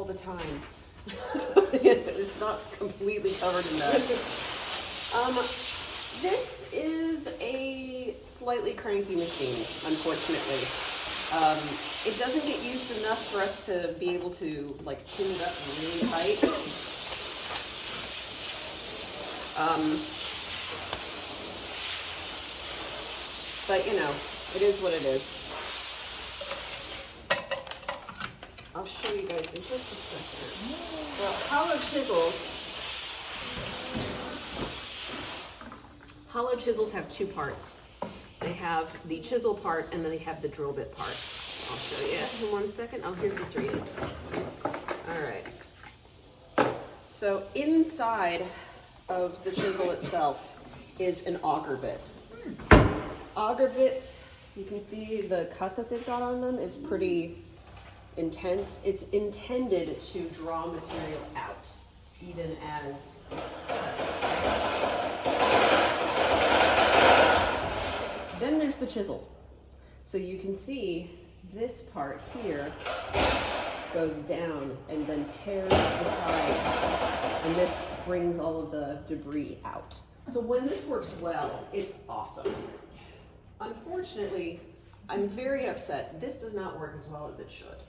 the time. It's not completely covered in that. This is a slightly cranky machine, unfortunately. It doesn't get used enough for us to be able to like tune it up really tight. But you know, it is what it is. I'll show you guys in just a second. Hollow chisels have two parts. They have the chisel part and then they have the drill bit part. I'll show you in 1 second. Oh, here's the 3/8. All right. So inside of the chisel itself is an auger bit. Auger bits, you can see the cut that they've got on them is pretty intense. It's intended to draw material out, even as it's Then there's the chisel. So you can see this part here goes down and then pairs the sides, and this brings all of the debris out. So when this works well, it's awesome. Unfortunately, I'm very upset. This does not work as well as it should.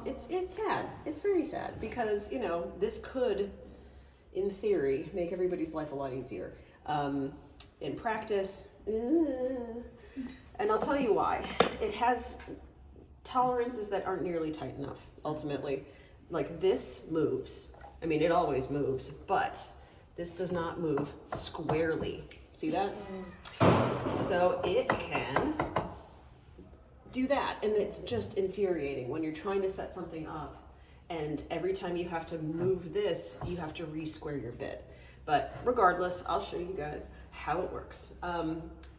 It's sad. It's very sad because, you know, this could, in theory, make everybody's life a lot easier. In practice, and I'll tell you why. It has tolerances that aren't nearly tight enough, ultimately. Like this moves. I mean, it always moves, but this does not move squarely. See that? So it can do that, and it's just infuriating when you're trying to set something up, and every time you have to move this, you have to re-square your bit. But regardless, I'll show you guys how it works.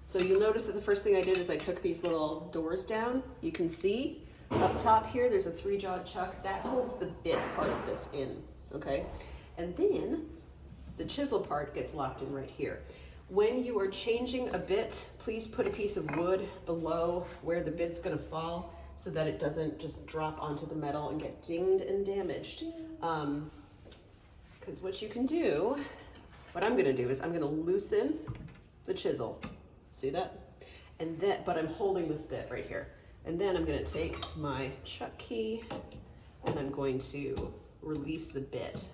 So you'll notice that the first thing I did is I took these little doors down. You can see up top here, there's a 3-jawed chuck. That holds the bit part of this in, okay? And then the chisel part gets locked in right here. When you are changing a bit, please put a piece of wood below where the bit's gonna fall so that it doesn't just drop onto the metal and get dinged and damaged. Because what you can do, what I'm gonna do is I'm gonna loosen the chisel. See that? And then, but I'm holding this bit right here. And then I'm gonna take my chuck key and I'm going to release the bit.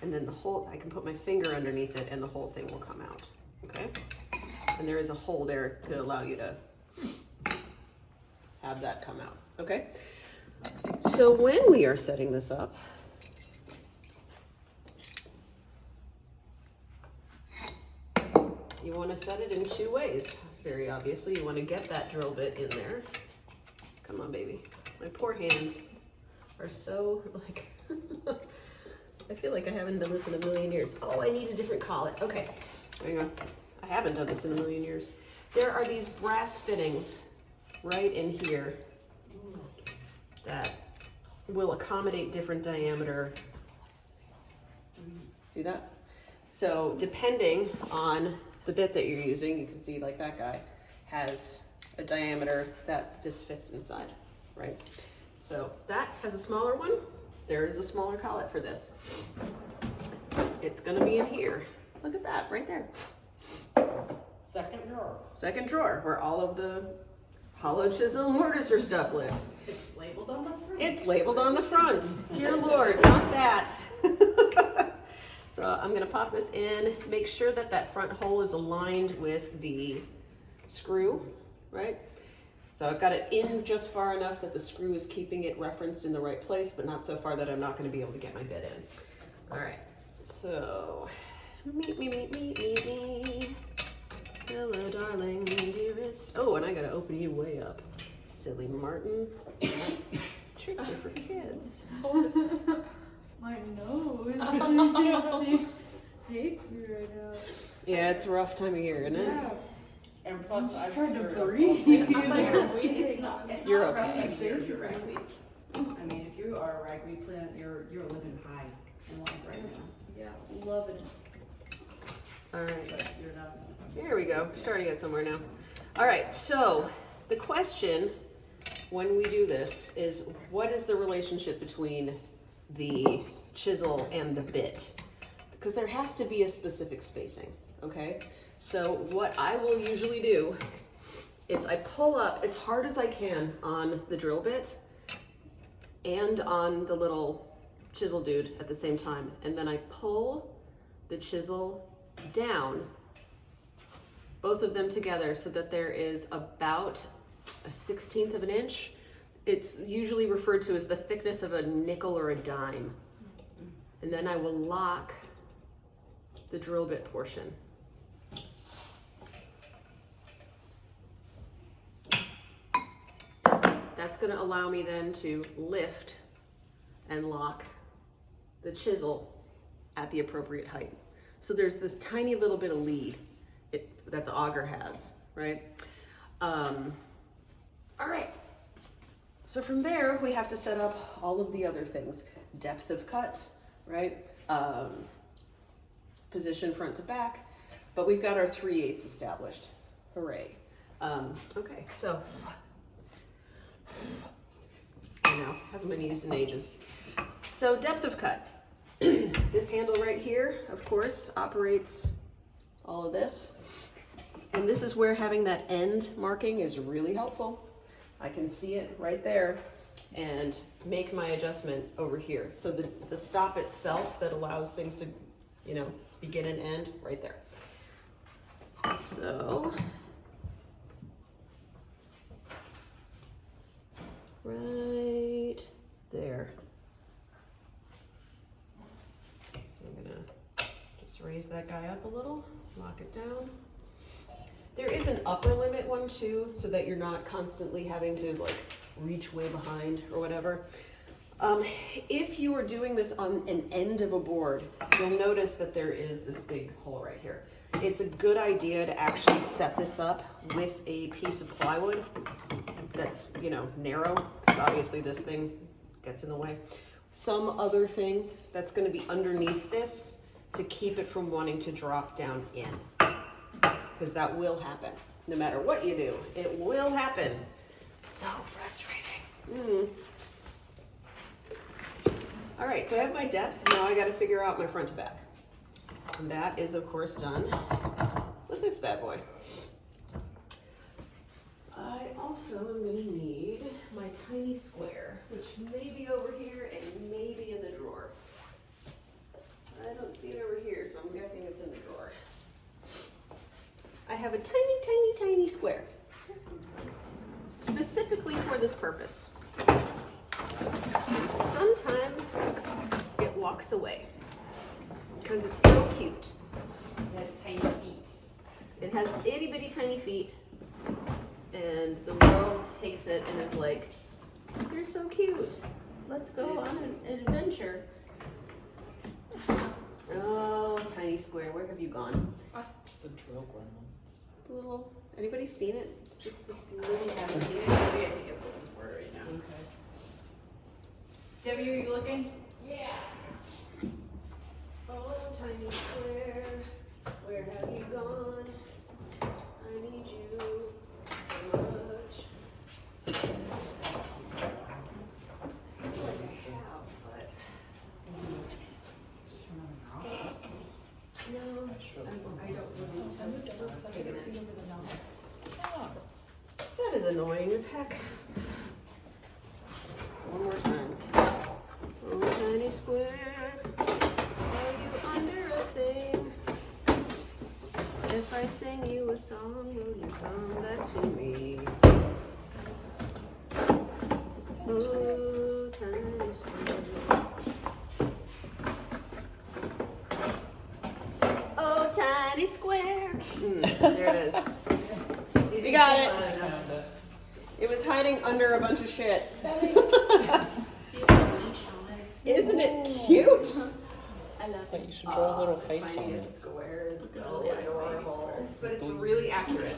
And then the whole, I can put my finger underneath it and the whole thing will come out, okay? And there is a hole there to allow you to have that come out, okay? So when we are setting this up, you want to set it in 2 ways. Very obviously, you want to get that drill bit in there. Come on, baby. My poor hands are so like, I feel like I haven't done this in a million years. Oh, I need a different collet. Okay, there you go. I haven't done this in a million years. There are these brass fittings right in here that will accommodate different diameter. See that? So depending on the bit that you're using, you can see like that guy has a diameter that this fits inside, right? So that has a smaller one. There is a smaller collet for this. It's gonna be in here. Look at that, right there. Second drawer. Second drawer, where all of the hollow chisel mortiser stuff lives. It's labeled on the front. It's labeled on the front. Dear Lord, not that. So I'm gonna pop this in, make sure that that front hole is aligned with the screw, right? So I've got it in just far enough that the screw is keeping it referenced in the right place, but not so far that I'm not gonna be able to get my bit in. All right, so meet me. Hello, darling, dearest. Oh, and I gotta open you way up. Silly Martin. Tricks are for kids. My nose. She hates me right now. Yeah, it's a rough time of year, isn't it? Yeah. And plus, I'm I'm trying to sure breathe. I'm like, It's not You're rough okay. like this. You're ragweed. I mean, if you are a ragweed plant, you're living high in life right now. Yeah, loving it. All right. But you're not. Here we go. We're starting to get somewhere now. All right, so the question when we do this is what is the relationship between the chisel and the bit? Because there has to be a specific spacing, okay? So what I will usually do is I pull up as hard as I can on the drill bit and on the little chisel dude at the same time. And then I pull the chisel down, both of them together, so that there is about a 1/16 of an inch. It's usually referred to as the thickness of a nickel or a dime. And then I will lock the drill bit portion. That's going to allow me then to lift and lock the chisel at the appropriate height. So there's this tiny little bit of lead that the auger has, right? All right. So from there, we have to set up all of the other things. Depth of cut, right? Position front to back. But we've got our 3/8 established. Hooray. Okay, so I know, hasn't been used in ages. So depth of cut. This handle right here, of course, operates all of this. And this is where having that end marking is really helpful. I can see it right there and make my adjustment over here. So the stop itself that allows things to, you know, begin and end right there. So, right there. So I'm gonna just raise that guy up a little, lock it down. There is an upper limit one too, so that you're not constantly having to like reach way behind or whatever. If you are doing this on an end of a board, you'll notice that there is this big hole right here. It's a good idea to actually set this up with a piece of plywood that's, you know, narrow, because obviously this thing gets in the way. Some other thing that's going to be underneath this to keep it from wanting to drop down in, because that will happen. No matter what you do, it will happen. So frustrating. All right, so I have my depth. Now I got to figure out my front to back. And that is, of course, done with this bad boy. I also am going to need my tiny square, which may be over here and maybe in the drawer. I don't see it over here, so I'm guessing it's in the drawer. I have a tiny, tiny, tiny square, specifically for this purpose. And sometimes it walks away because it's so cute. It has tiny feet. It has itty bitty tiny feet, and the world takes it and is like, "You're so cute. Let's go on an adventure." Oh, tiny square, where have you gone? The drill gremlins. Little. Anybody seen it? It's just this little cavity. I think it's looking for it right now. Okay. Debbie, are you looking? Yeah. Oh, tiny square, where have you gone? I need you so much. I feel like I have, but no, I don't really. That is annoying as heck. One more time. Oh, tiny square, are you under a thing? If I sing you a song, will you come back to me? Oh, tiny square. Oh, tiny square. There it is. You got it. It was hiding under a bunch of shit. Isn't it cute? I love But it. you should draw a little face on it. Square is so Yeah, it's adorable. But it's really accurate,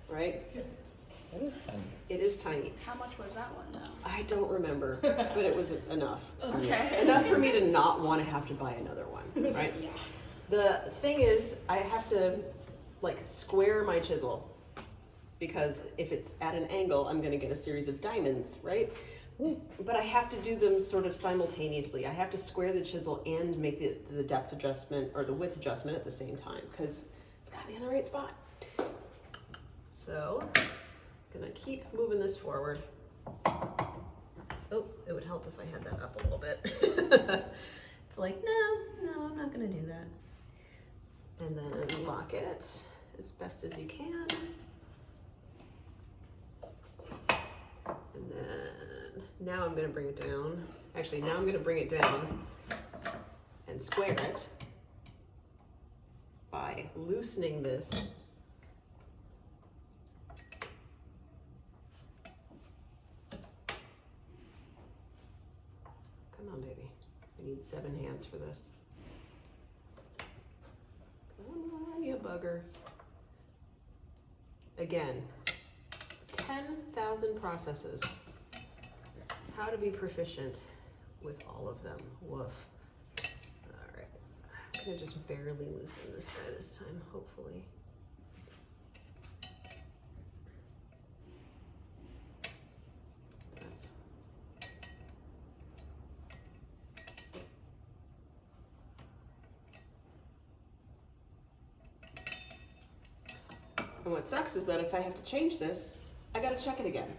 right? It is tiny. It is tiny. How much was that one though? I don't remember, but it was enough. Okay. Enough for me to not want to have to buy another one, right? Yeah. The thing is, I have to like square my chisel because if it's at an angle, I'm gonna get a series of diamonds, right? But I have to do them sort of simultaneously. I have to square the chisel and make the depth adjustment or the width adjustment at the same time because it's got to be in the right spot. So I'm gonna keep moving this forward. Oh, it would help if I had that up a little bit. It's like, no, I'm not gonna do that. And then lock it as best as you can. And then now I'm gonna bring it down. Actually, now I'm gonna bring it down and square it by loosening this. Come on, baby. I need 7 hands for this. Come on, you bugger. Again, 10,000 processes. How to be proficient with all of them. Woof. All right. I'm gonna just barely loosen this guy this time, hopefully. That's... And what sucks is that if I have to change this, I gotta check it again.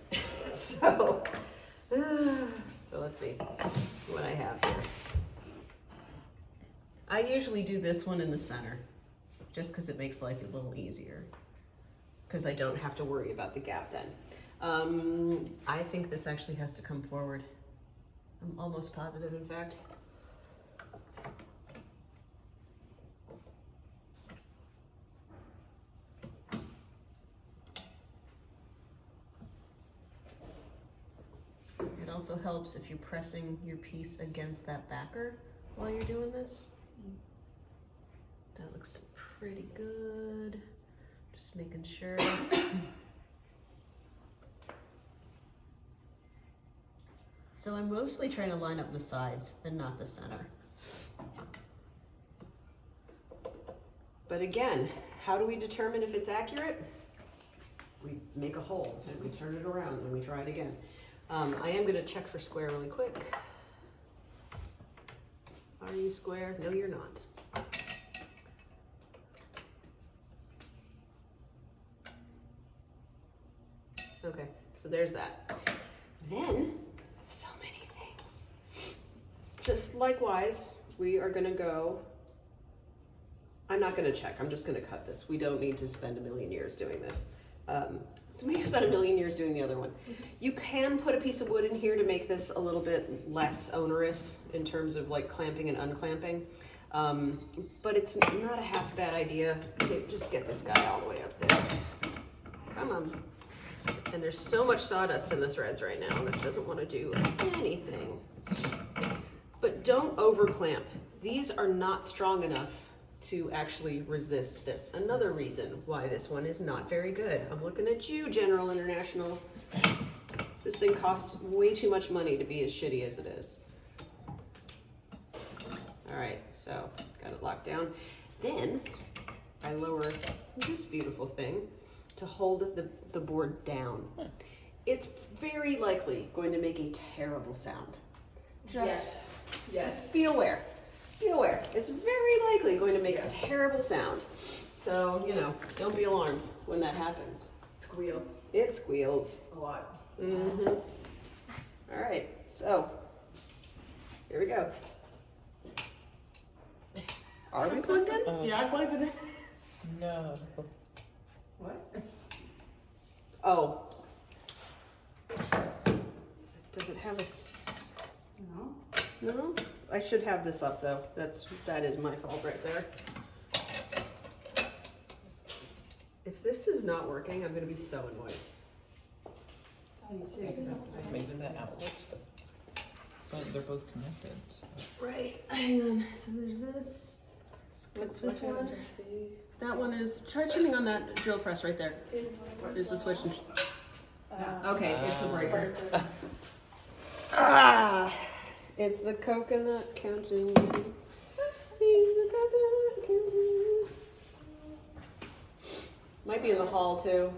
So let's see what I have here. I usually do this one in the center, just because it makes life a little easier, because I don't have to worry about the gap then. I think this actually has to come forward. I'm almost positive, in fact. It also helps if you're pressing your piece against that backer while you're doing this. That looks pretty good. Just making sure. So I'm mostly trying to line up the sides and not the center. But again, how do we determine if it's accurate? We make a hole and we turn it around and we try it again. I am gonna check for square really quick. Are you square? No, you're not. Okay, so there's that. Then, so many things. Just likewise, we are gonna go, I'm not gonna check, I'm just gonna cut this. We don't need to spend a million years doing this. So we spent a million years doing the other one. You can put a piece of wood in here to make this a little bit less onerous in terms of like clamping and unclamping. But it's not a half bad idea to just get this guy all the way up there. Come on. And there's so much sawdust in the threads right now that doesn't want to do anything. But don't over clamp. These are not strong enough to actually resist this. Another reason why this one is not very good. I'm looking at you, General International. This thing costs way too much money to be as shitty as it is. All right, so got it locked down. Then I lower this beautiful thing to hold the board down. It's very likely going to make a terrible sound. Just be aware. Be aware. It's very likely going to make a terrible sound. So, you know, don't be alarmed when that happens. Squeals It squeals. a lot. Mm-hmm. All right, so here we go. Are we plugged in? Yeah, I plugged it in. No. What? Oh. Does it have a... No. No? I should have this up though. That is my fault right there. If this is not working, I'm gonna be so annoyed. Oh, you too, 'cause that's what I Maybe the outlet's the... But they're both connected. So. Right, hang on. So there's this. What's this one? That one is, try tuning on that drill press right there. There's the switch. Okay, it's the breaker. It's the coconut counting. He's the coconut counting. Might be in the hall too.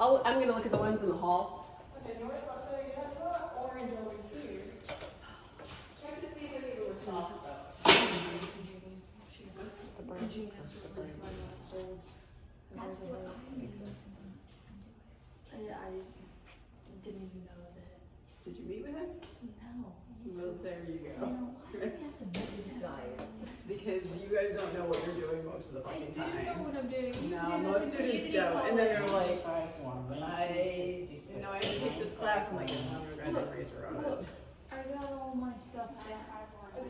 I'm gonna look at the ones in the hall. Okay, north, so you have a orange over here. Check to see if any of them are soft though. That's what I mean. I didn't even know that. Did you meet with him? No. Well, there you You go. know, why do we have to meet with you guys? Because you guys don't know what you're doing most of the I fucking do know time. what I'm doing. No, most students don't. And then they're like, I have to take this class. I'm like, I'm gonna raise her on it. I got all my stuff down.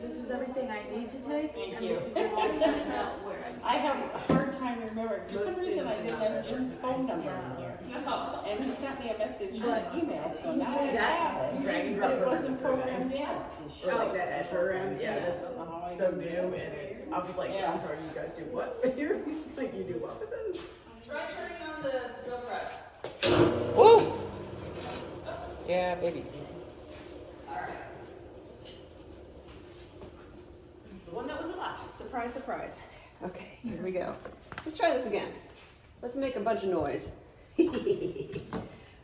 This is everything I need to take. Thank And you. this is all written out where I have a hard time remembering. For Most some reason, I students didn't are not have Jim's that phone number organized. in here. No. And he sent me a message But on email, so now I That have it. drag and But drop it program wasn't is so programmed nice. in. Or like that ed program, yeah, that's I don't know how I so did new. it. And I was like, Yeah. I'm sorry, you guys do what? You're like, you do what with this? Try turning on the drill press. Woo! Yeah, baby. Alright. This is the one that was off. Surprise, surprise. Okay, here we go. Let's try this again. Let's make a bunch of noise.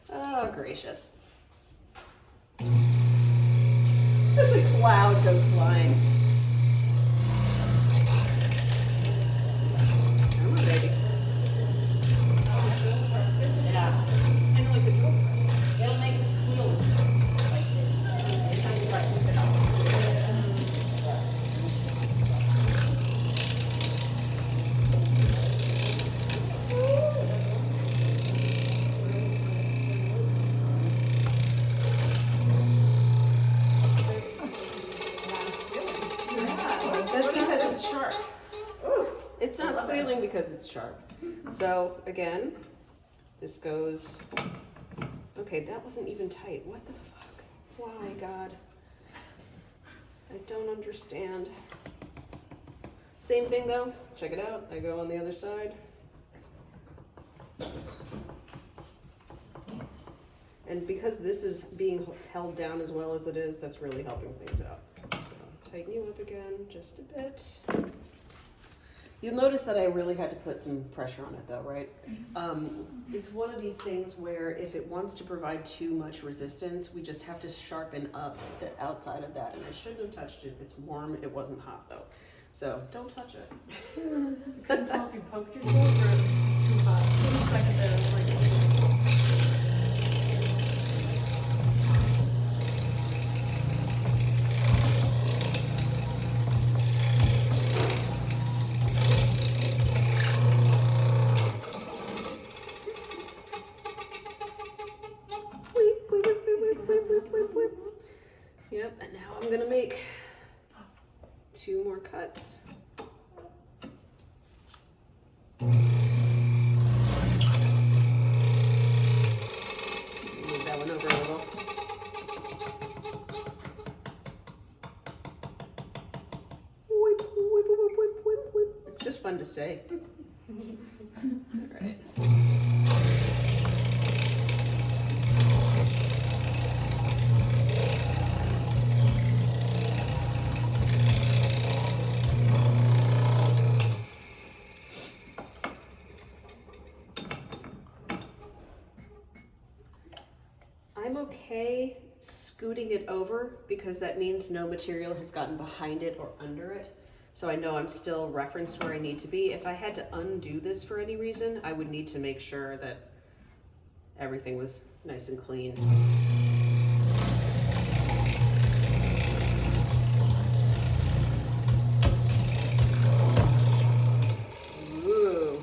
Oh, gracious. As a cloud goes flying. Come on, baby. Yeah. Kind of like the drill press. It'll make a squeal like this. Anytime you try to keep it up. That's because it's sharp. Ooh, it's not squealing because it's sharp. So again, this goes. Okay, that wasn't even tight. What the fuck? Why, God? I don't understand. Same thing though. Check it out. I go on the other side. And because this is being held down as well as it is, that's really helping things out. So tighten you up again just a bit. You'll notice that I really had to put some pressure on it though, right? It's one of these things where if it wants to provide too much resistance, we just have to sharpen up the outside of that. And I shouldn't have touched it. It's warm. It wasn't hot though. So don't touch it. Couldn't tell if you poked yourself or it was too hot. For a second there, I was like, Yep, and now I'm gonna make 2 more cuts. Move that one over a little. Whip, whip, whip, whip, whip, whip. It's just fun to say. All right. I'm okay scooting it over because that means no material has gotten behind it or under it. So I know I'm still referenced where I need to be. If I had to undo this for any reason, I would need to make sure that everything was nice and clean. Ooh.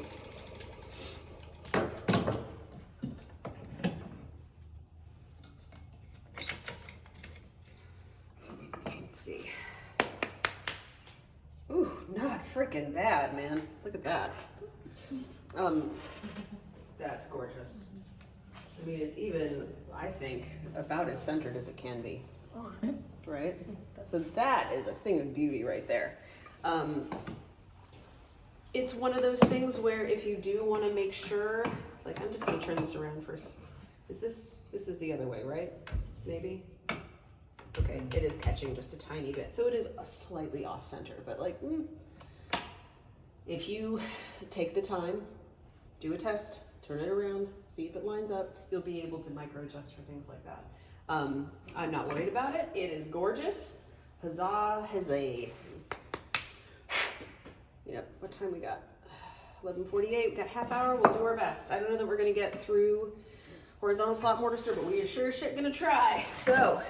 Let's see. Ooh, not freaking bad, man. Look at that. That's gorgeous. I mean, it's even, I think, about as centered as it can be. Right? So that is a thing of beauty right there. It's one of those things where if you do want to make sure, like I'm just going to turn this around first. This is the other way, right? Maybe? Okay, it is catching just a tiny bit. So it is a slightly off center, but like, if you take the time, do a test, turn it around, see if it lines up. You'll be able to micro adjust for things like that. I'm not worried about it. It is gorgeous. Huzzah, huzzah. Yep, what time we got? 11:48, we got half hour, we'll do our best. I don't know that we're gonna get through horizontal slot mortiser, but we are sure as shit gonna try. So,